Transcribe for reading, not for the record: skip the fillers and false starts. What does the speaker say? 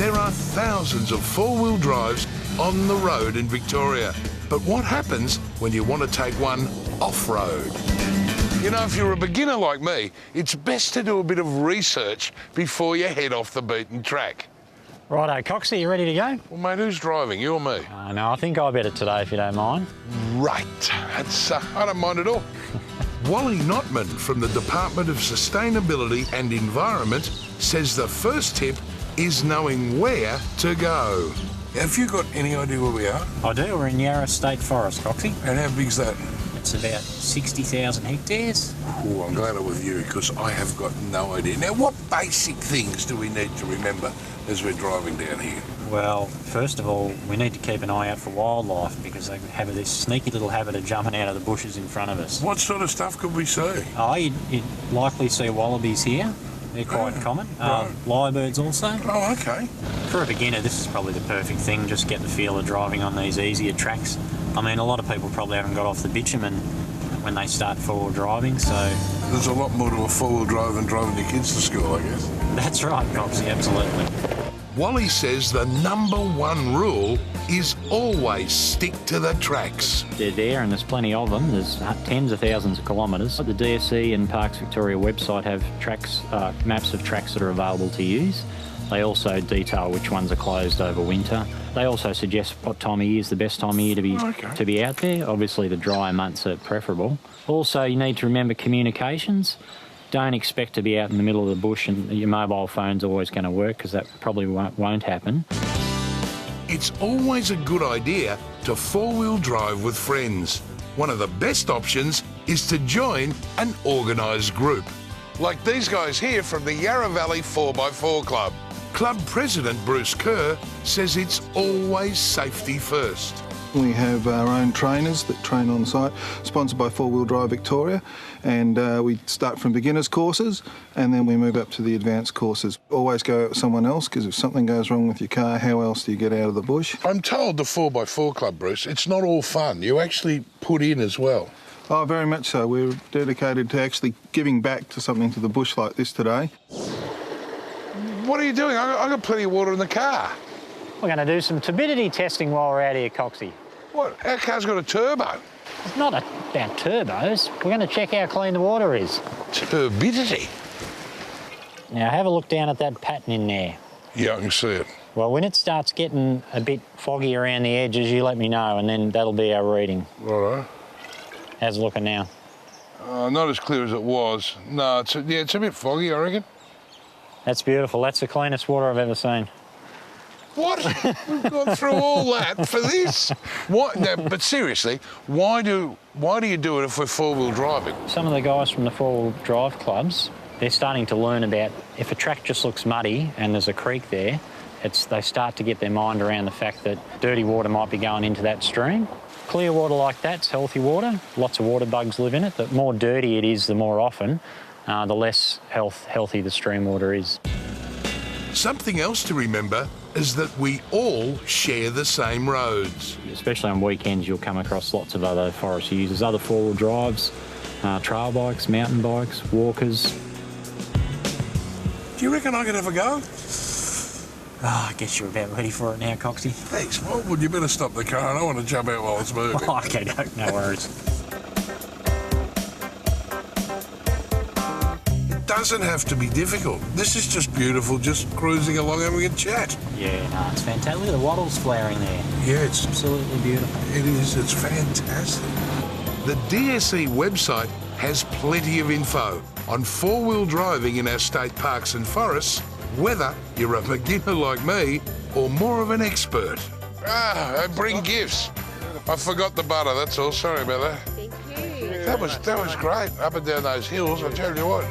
There are thousands of four-wheel drives on the road in Victoria. But what happens when you want to take one off-road? You know, if you're a beginner like me, it's best to do a bit of research before you head off the beaten track. Righto, Coxy, you ready to go? Well, mate, who's driving, you or me? No, I think I better today, if you don't mind. Right. That's, I don't mind at all. Wally Notman from the Department of Sustainability and Environment says the first tip is knowing where to go. Have you got any idea where we are? I do. We're in Yarra State Forest, Coxy. And how big's that? It's about 60,000 hectares. Oh, I'm glad I'm with you because I have got no idea. Now, what basic things do we need to remember as we're driving down here? Well, first of all, we need to keep an eye out for wildlife because they have this sneaky little habit of jumping out of the bushes in front of us. What sort of stuff could we see? Oh, you'd likely see wallabies here. They're quite common. Right. Lyrebirds also. Oh, OK. For a beginner, this is probably the perfect thing. Just get the feel of driving on these easier tracks. I mean, a lot of people probably haven't got off the bitumen when they start four-wheel driving, so... There's a lot more to a four-wheel drive than driving your kids to school, I guess. That's right, Coxy, absolutely. Wally says the #1 rule is always stick to the tracks. They're there and there's plenty of them. There's tens of thousands of kilometres. The DSE and Parks Victoria website have tracks, maps of tracks that are available to use. They also detail which ones are closed over winter. They also suggest what time of year is the best time of year to be out there. Obviously, the drier months are preferable. Also, you need to remember communications. Don't expect to be out in the middle of the bush and your mobile phone's always going to work because that probably won't happen. It's always a good idea to four-wheel drive with friends. One of the best options is to join an organised group. Like these guys here from the Yarra Valley 4x4 Club. Club President Bruce Kerr says it's always safety first. We have our own trainers that train on site, sponsored by Four Wheel Drive Victoria, and we start from beginners courses and then we move up to the advanced courses. Always go out with someone else because if something goes wrong with your car, how else do you get out of the bush? I'm told the 4x4 Club, Bruce, it's not all fun. You actually put in as well. Oh, very much so. We're dedicated to actually giving back to something to the bush like this today. What are you doing? I've got plenty of water in the car. We're going to do some turbidity testing while we're out here, Coxy. What? Our car's got a turbo. It's not about turbos. We're going to check how clean the water is. Turbidity? Now, have a look down at that pattern in there. Yeah, I can see it. Well, when it starts getting a bit foggy around the edges, you let me know, and then that'll be our reading. Righto. How's it looking now? Not as clear as it was. No, it's a bit foggy, I reckon. That's beautiful. That's the cleanest water I've ever seen. What? We've gone through all that for this? What? No, but seriously, why do you do it if we're four-wheel driving? Some of the guys from the four-wheel drive clubs, they're starting to learn about if a track just looks muddy and there's a creek there, they start to get their mind around the fact that dirty water might be going into that stream. Clear water like that's healthy water. Lots of water bugs live in it. The more dirty it is, the more often, the less healthy the stream water is. Something else to remember is that we all share the same roads. Especially on weekends, you'll come across lots of other forest users, other four-wheel drives, trail bikes, mountain bikes, walkers. Do you reckon I could have a go? Oh, I guess you're about ready for it now, Coxy. Thanks. Well, you better stop the car. I don't want to jump out while it's moving. Oh, OK, no worries. It doesn't have to be difficult. This is just beautiful, just cruising along having a chat. Yeah, no, it's fantastic. Look at the wattles flowering there. Yeah, it's absolutely beautiful. It is. It's fantastic. The DSE website has plenty of info on four-wheel driving in our state parks and forests, whether you're a beginner like me or more of an expert. I bring gifts. I forgot the butter, that's all. Sorry about that. Thank you. That was great. Up and down those hills, I tell you what.